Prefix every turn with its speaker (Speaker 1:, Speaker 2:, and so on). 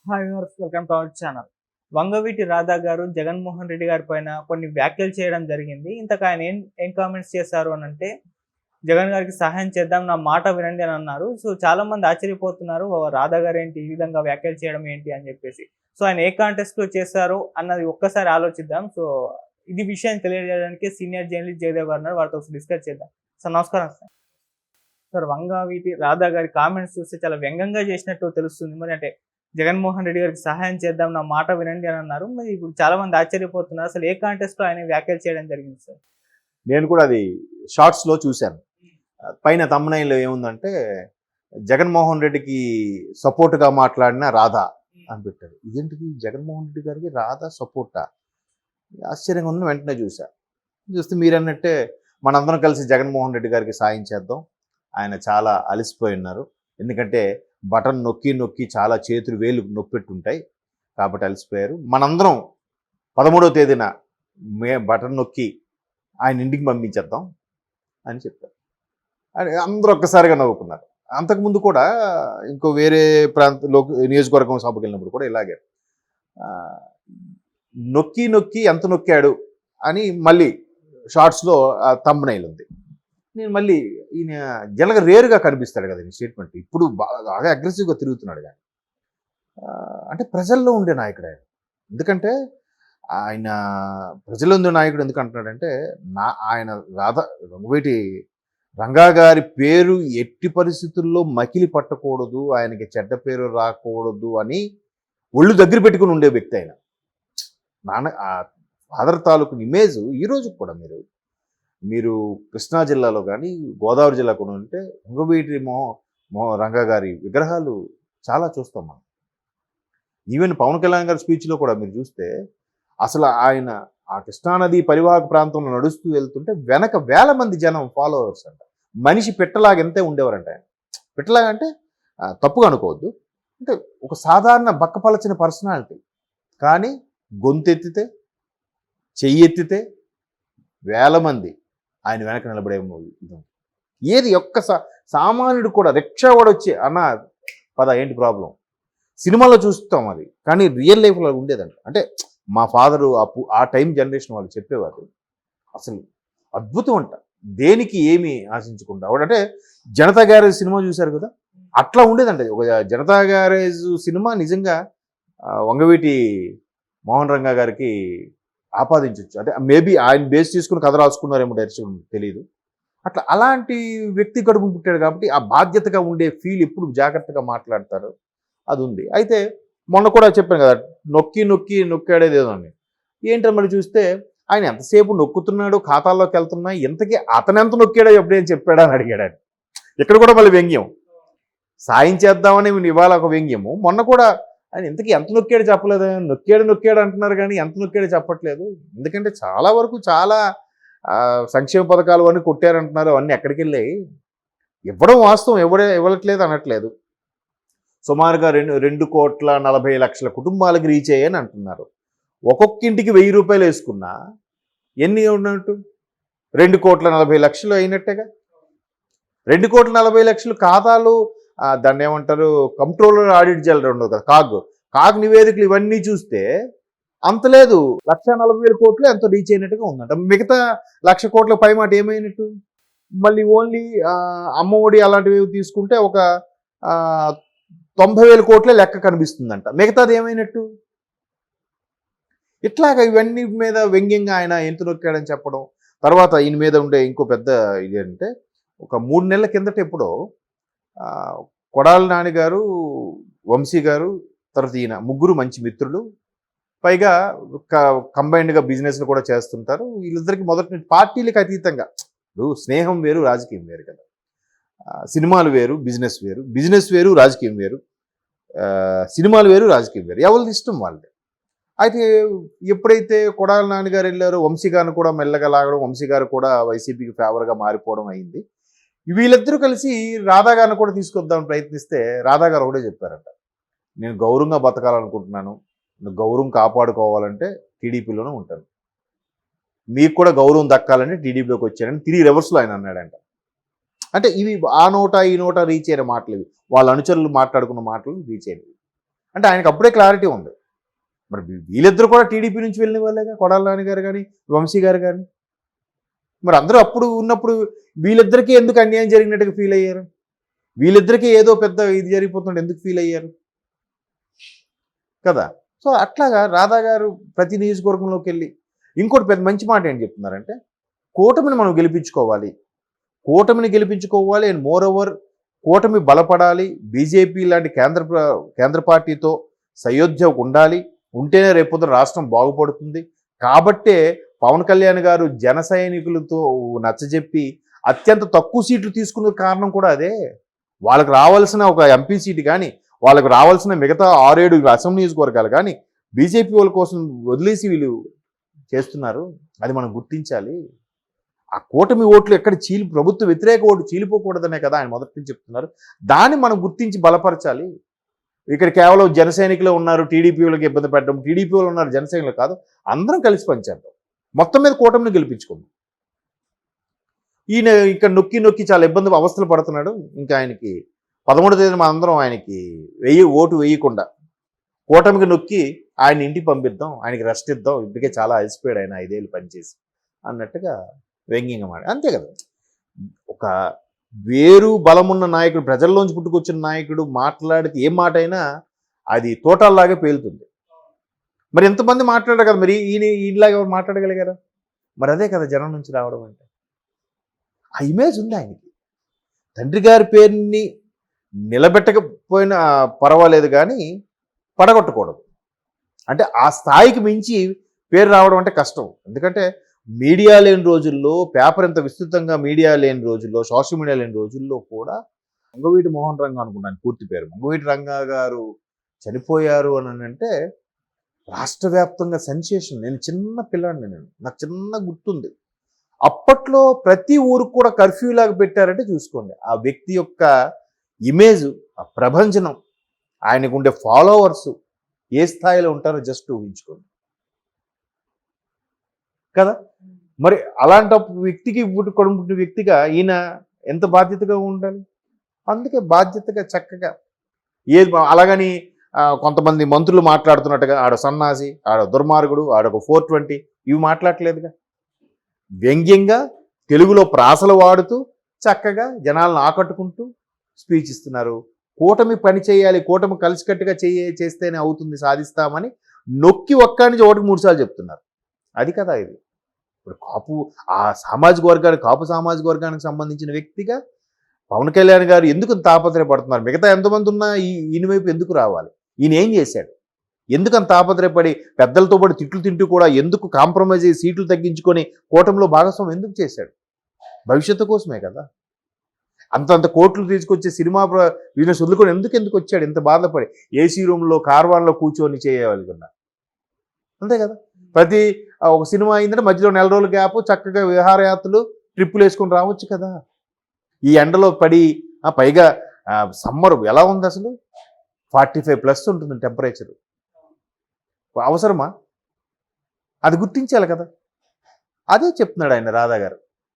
Speaker 1: Hi viewers, welcome to our channel. Vangaveeti Radha గారు జగన్మోహన్ రెడ్డి గారి పైన కొన్ని వ్యాఖ్యలు చేయడం జరిగింది. ఇంతకు ఆయన ఏం కామెంట్స్ చేశారు అనంటే, జగన్ గారికి సహాయం చేద్దాం, నా మాట వినండి అని అన్నారు. సో చాలా మంది ఆశ్చర్యపోతున్నారు. రాధా గారు ఏంటి ఈ విధంగా వ్యాఖ్యలు చేయడం ఏంటి అని చెప్పేసి. సో ఆయన ఏ కాంటెస్ట్‌లో చేశారు అన్నది ఒక్కసారి ఆలోచిద్దాం. సో ఇది విషయాన్ని తెలియజేయడానికి సీనియర్ జర్నలిస్ట్ జయదేవ్ గారు ఉన్నారు. వారితో డిస్కస్ చేద్దాం. సార్ నమస్కారం సార్. సార్ వంగవీటి రాధా గారి కామెంట్స్ చూస్తే చాలా వ్యంగ్యంగా చేసినట్టు తెలుస్తుంది. మరి అంటే జగన్మోహన్ రెడ్డి గారికి సహాయం చేద్దాం, నా మాట వినండి అని అన్నారు. మరి ఇప్పుడు చాలా మంది ఆశ్చర్యపోతున్నారు. అసలు ఏ కాంటెస్ట్‌లో ఆయన వ్యాఖ్యలు చేయడం జరిగింది సార్?
Speaker 2: నేను కూడా అది షార్ట్స్‌లో చూశాను. పైన థంబ్‌నెయిల్‌లో ఏముందంటే, జగన్మోహన్ రెడ్డికి సపోర్ట్‌గా మాట్లాడిన రాధా అని పెట్టారు. ఇదేంటిది, జగన్మోహన్ రెడ్డి గారికి రాధా సపోర్టా? ఆశ్చర్యంగా ఉందని వెంటనే చూసా. చూస్తే మీరన్నట్టే మనందరం కలిసి జగన్మోహన్ రెడ్డి గారికి సాయం చేద్దాం. ఆయన చాలా అలసిపోయి ఉన్నారు. ఎందుకంటే బటన్ నొక్కి నొక్కి చాలా చేతులు వేలు నొప్పెట్టుంటాయి కాబట్టి అలసిపోయారు. మనందరం 13వ తేదీన బటన్ నొక్కి ఆయన ఇంటికి పంపించేద్దాం అని చెప్పారు. అని అందరూ ఒక్కసారిగా నవ్వుకున్నారు. అంతకుముందు కూడా ఇంకో వేరే నియోజకవర్గం సభకు వెళ్ళినప్పుడు కూడా ఇలాగే నొక్కి నొక్కి ఎంత నొక్కాడు అని మళ్ళీ షార్ట్స్లో థంబ్‌నెయిల్ ఉంది. నేను మళ్ళీ ఈయన జనరల్గా రేరుగా కనిపిస్తాడు కదా ఈ స్టేట్మెంట్. ఇప్పుడు బాగా అగ్రెసివ్గా తిరుగుతున్నాడు కానీ అంటే ప్రజల్లో ఉండే నాయకుడు ఆయన. ఎందుకంటే ఆయన ప్రజల్లో ఉండే నాయకుడు ఎందుకు అంటున్నాడంటే, ఆయన వంగవీటి రంగా గారి పేరు ఎట్టి పరిస్థితుల్లో మకిలి పట్టకూడదు, ఆయనకి చెడ్డ పేరు రాకూడదు అని ఒళ్ళు దగ్గర పెట్టుకుని ఉండే వ్యక్తి ఆయన. ఫాదర్ తాలూకు ఇమేజ్ ఈ రోజు కూడా మీరు కృష్ణా జిల్లాలో కానీ గోదావరి జిల్లా కూడా ఉంటే వంగవీటి రంగా గారి విగ్రహాలు చాలా చూస్తాం మనం. ఈవెన్ పవన్ కళ్యాణ్ గారి స్పీచ్లో కూడా మీరు చూస్తే అసలు ఆయన ఆ కృష్ణానది పరివాహక ప్రాంతంలో నడుస్తూ వెళ్తుంటే వెనక వేల మంది జనం ఫాలోవర్స్ అంట. మనిషి పెట్టలాగా ఎంతే ఉండేవారంట ఆయన. పెట్టలాగా అంటే తప్పుగా అనుకోవద్దు, అంటే ఒక సాధారణ బక్కపలచిన పర్సనాలిటీ. కానీ గొంతెత్తితే చెయ్యి ఎత్తితే వేల మంది ఆయన వెనక నిలబడే ఏది ఒక్క సామాన్యుడు కూడా రిక్షా కూడా వచ్చి అన్న పద ఏంటి ప్రాబ్లం, సినిమాలో చూస్తాం అది, కానీ రియల్ లైఫ్లో ఉండేదంట. అంటే మా ఫాదరు ఆ టైం జనరేషన్ వాళ్ళు చెప్పేవారు. అసలు అద్భుతం అంట, దేనికి ఏమి ఆశించకుండా. అంటే జనతా గ్యారేజ్ సినిమా చూశారు కదా, అట్లా ఉండేదంట. ఒక జనతా గ్యారేజ్ సినిమా నిజంగా వంగవీటి మోహన్ రంగా గారికి ఆపాదించవచ్చు. అంటే మేబీ ఆయన బేస్ తీసుకుని కథ రాసుకున్నారేమో డైరెక్షన్ తెలియదు. అట్లా అలాంటి వ్యక్తి కడుపు పుట్టాడు కాబట్టి ఆ బాధ్యతగా ఉండే ఫీల్ ఎప్పుడు జాగ్రత్తగా మాట్లాడతారు, అది ఉంది. అయితే మొన్న కూడా చెప్పాను కదా, నొక్కి నొక్కి నొక్కాడేదేదో అని. ఏంటో మరి చూస్తే ఆయన ఎంతసేపు నొక్కుతున్నాడు, ఖాతాల్లోకి వెళ్తున్నాయి, ఇంతకీ అతను ఎంత నొక్కాడో ఎప్పుడేం చెప్పాడా అని అడిగాడు ఆయన. ఇక్కడ కూడా మళ్ళీ వ్యంగ్యం, సాయం చేద్దామని ఇవాళ ఒక వ్యంగ్యము. మొన్న కూడా ఆయన ఇంతకీ ఎంత నొక్కాడు చెప్పలేదు. నొక్కాడు అంటున్నారు కానీ ఎంత నొక్కాడో చెప్పట్లేదు. ఎందుకంటే చాలా వరకు చాలా సంక్షేమ పథకాలు అన్నీ కొట్టారంటున్నారు. అవన్నీ ఎక్కడికి వెళ్ళాయి, ఇవ్వడం వాస్తవం, ఇవ్వట్లేదు అనట్లేదు. సుమారుగా 2,40,00,000 కుటుంబాలకు రీచ్ అయ్యాయని అంటున్నారు. ఒక్కొక్క ఇంటికి 1,000 రూపాయలు వేసుకున్నా ఎన్ని ఉన్నట్టు 2,40,00,000 అయినట్టేగా. 2,40,00,000 ఖాతాలు, దాన్ని ఏమంటారు, కంట్రోలర్ ఆడిట్ జనరల్ ఉండదు కదా, కాగ్ నివేదికలు ఇవన్నీ చూస్తే అంత లేదు. 1,40,000 కోట్లు ఎంతో రీచ్ అయినట్టుగా ఉందంట. మిగతా 1,00,000 కోట్ల పైమాట ఏమైనట్టు? మళ్ళీ ఓన్లీ అమ్మఒడి అలాంటివి తీసుకుంటే ఒక 90,000 కోట్లే లెక్క కనిపిస్తుందంట. మిగతాది ఏమైనట్టు? ఇట్లాగా ఇవన్నీ మీద వ్యంగ్యంగా ఆయన ఎంత నొక్కాడని చెప్పడం. తర్వాత ఈయన మీద ఉండే ఇంకో పెద్ద ఇదేంటే, ఒక 3 నెలల కిందట ఎప్పుడో కొడాలి నాని గారు, వంశీ గారు, తర్వాత ఈయన ముగ్గురు మంచి మిత్రులు, పైగా కంబైన్డ్గా బిజినెస్లు కూడా చేస్తుంటారు. వీళ్ళిద్దరికి మొదటి పార్టీలకు అతీతంగా, స్నేహం వేరు రాజకీయం వేరు కదా, సినిమాలు వేరు బిజినెస్ వేరు, బిజినెస్ వేరు రాజకీయం వేరు, సినిమాలు వేరు రాజకీయం వేరు, ఎవరిది ఇష్టం వాళ్ళది. అయితే ఎప్పుడైతే కొడాలి నాని గారు వెళ్ళారో వంశీ గారిని కూడా మెల్లగా లాగడం, వంశీ గారు కూడా వైసీపీకి ఫేవర్గా మారిపోవడం అయింది. వీళ్ళిద్దరూ కలిసి రాధా గారిని కూడా తీసుకొద్దామని ప్రయత్నిస్తే రాధా గారు ఒకటే చెప్పారంట, నేను గౌరవంగా బతకాలనుకుంటున్నాను, గౌరవం కాపాడుకోవాలంటే టీడీపీలోనే ఉంటాను, మీకు కూడా గౌరవం దక్కాలంటే టీడీపీలోకి వచ్చానని తిరిగి రివర్స్లో ఆయన అన్నాడంట. అంటే ఇవి ఆ నోట ఈ నోట రీచ్ అయిన మాటలు, ఇవి వాళ్ళ అనుచరులు మాట్లాడుకున్న మాటలు రీచ్ అయినవి. అంటే ఆయనకు అప్పుడే క్లారిటీ ఉంది. మరి వీళ్ళిద్దరు కూడా టీడీపీ నుంచి వెళ్ళిన వాళ్ళేగా, కొడాల నాని గారు కానీ వంశీ గారు కానీ. మరి అందరూ అప్పుడు ఉన్నప్పుడు వీళ్ళిద్దరికీ ఎందుకు అన్యాయం జరిగినట్టుగా ఫీల్ అయ్యారు? వీళ్ళిద్దరికీ ఏదో పెద్ద ఇది జరిగిపోతుంటే ఎందుకు ఫీల్ అయ్యారు కదా? సో అట్లాగా రాధా గారు ప్రతి నియోజకవర్గంలోకి వెళ్ళి ఇంకోటి పెద్ద మంచి మాట ఏం చెప్తున్నారంటే, కూటమిని మనం గెలిపించుకోవాలి, కూటమిని గెలిపించుకోవాలి అండ్ మోర్ ఓవర్ కూటమి బలపడాలి, బీజేపీ లాంటి కేంద్ర పార్టీతో సయోధ్య ఉండాలి, ఉంటేనే రేపొద్దున రాష్ట్రం బాగుపడుతుంది. కాబట్టే పవన్ కళ్యాణ్ గారు జన సైనికులతో నచ్చజెప్పి అత్యంత తక్కువ సీట్లు తీసుకున్న కారణం కూడా అదే. వాళ్ళకి రావాల్సిన ఒక ఎంపీ సీటు కానీ, వాళ్ళకి రావాల్సిన మిగతా 6-7 అసెంబ్లీ నియోజకవర్గాలు కానీ బీజేపీ వాళ్ళ కోసం వదిలేసి వీళ్ళు చేస్తున్నారు. అది మనం గుర్తించాలి. ఆ కూటమి ఓట్లు ఎక్కడ ప్రభుత్వ వ్యతిరేక ఓటు చీలిపోకూడదనే కదా ఆయన మొదటి నుంచి చెప్తున్నారు. దాన్ని మనం గుర్తించి బలపరచాలి. ఇక్కడ కేవలం జనసైనికులు ఉన్నారు, టీడీపీ వాళ్ళకి ఇబ్బంది పెట్టడం, టీడీపీ వాళ్ళు ఉన్నారు, జనసైనికులు కాదు, అందరం కలిసి పనిచేద్దాం, మొత్తం మీద కూటమిని గెలిపించుకుందాం. ఈయన ఇక్కడ నొక్కి నొక్కి చాలా ఇబ్బంది అవస్థలు పడుతున్నాడు. ఇంకా ఆయనకి 13వ తేదీన మనందరం ఆయనకి ఓటు వేయకుండా కూటమికి నొక్కి ఆయన ఇంటికి పంపిద్దాం, ఆయనకి రెస్ట్ ఇద్దాం, ఇప్పటికే చాలా అలసిపోయాడు ఆయన 5 ఏళ్ళు పనిచేసి అన్నట్టుగా వ్యంగ్యంగా మాట. అంతే కదా, ఒక వేరు బలమున్న నాయకుడు, ప్రజల్లోంచి పుట్టుకొచ్చిన నాయకుడు మాట్లాడితే ఏ మాట అయినా అది తోటల్లాగే పేలుతుంది. మరి ఎంతమంది మాట్లాడారు కదా, మరి ఈయనలాగా ఎవరు మాట్లాడగలిగారు? మరి అదే కదా జనం నుంచి రావడం అంటే. ఆ ఇమేజ్ ఉంది ఆయనకి. తండ్రి గారి పేరుని నిలబెట్టకపోయినా పర్వాలేదు కానీ పడగొట్టకూడదు. అంటే ఆ స్థాయికి మించి పేరు రావడం అంటే కష్టం. ఎందుకంటే మీడియా లేని రోజుల్లో, పేపర్ ఎంత విస్తృతంగా మీడియా లేని రోజుల్లో, సోషల్ మీడియా లేని రోజుల్లో కూడా వంగవీటి మోహన్ రంగా అనుకున్నాను పూర్తి పేరు. వంగవీటి రంగా గారు చనిపోయారు అని అంటే రాష్ట్ర వ్యాప్తంగా సెన్సేషన్. నేను చిన్న పిల్లాడిని, నాకు చిన్న గుర్తుంది. అప్పట్లో ప్రతి ఊరికి కూడా కర్ఫ్యూ లాగా పెట్టారంటే చూసుకోండి. ఆ వ్యక్తి యొక్క ఇమేజ్, ఆ ప్రభంజనం, ఆయనకు ఉండే ఫాలోవర్స్ ఏ స్థాయిలో ఉంటారో జస్ట్ ఊహించుకోండి కదా. మరి అలాంటి వ్యక్తికి పుట్టిన వ్యక్తిగా ఈయన ఎంత బాధ్యతగా ఉండాలి? అందుకే బాధ్యతగా చక్కగా ఏది అలాగని కొంతమంది మంత్రులు మాట్లాడుతున్నట్టుగా ఆడ సన్నాసి, ఆడ దుర్మార్గుడు, ఆడొక 420 ఇవి మాట్లాడలేదుగా. వ్యంగ్యంగా తెలుగులో ప్రాసలు వాడుతూ చక్కగా జనాలను ఆకట్టుకుంటూ స్పీచ్ ఇస్తున్నారు. కూటమి పని చేయాలి, కూటమి కలిసికట్టుగా చేస్తేనే అవుతుంది, సాధిస్తామని నొక్కి ఒక్కడి నుంచి 1-3 సార్లు చెప్తున్నారు. అది కదా ఇది. ఇప్పుడు ఆ సామాజిక వర్గానికి, కాపు సామాజిక వర్గానికి సంబంధించిన వ్యక్తిగా పవన్ కళ్యాణ్ గారు ఎందుకు తాపత్రయపడుతున్నారు? మిగతా ఎంతమంది ఉన్నా ఈయన వైపు ఎందుకు రావాలి? ఈయన ఏం చేశాడు? ఎందుకు అంత తాపత్రయపడి పెద్దలతో పాటు తిట్లు తింటూ కూడా ఎందుకు కాంప్రమైజ్ అయ్యి సీట్లు తగ్గించుకొని కూటమిలో భాగస్వామ్యం ఎందుకు చేశాడు? భవిష్యత్తు కోసమే కదా. అంతంత కోట్లు తీసుకొచ్చే సినిమా బిజినెస్ వదులుకొని ఎందుకు వచ్చాడు ఇంత బాధపడి? ఏసీ రూమ్లో కార్వాన్లో కూర్చొని చేయగలిగిన అంతే కదా. ప్రతి ఒక సినిమా అయిందంటే మధ్యలో 4 రోజుల గ్యాప్ చక్కగా విహారయాత్రలు, ట్రిప్పులు వేసుకొని రావచ్చు కదా. ఈ ఎండలో పడి పైగా సమ్మర్ ఎలా ఉంది అసలు? 45+ ఉంటుంది టెంపరేచర్. అవసరమా? అది గుర్తించాలి కదా. అదే చెప్తున్నాడు ఆయన రాధా గారు.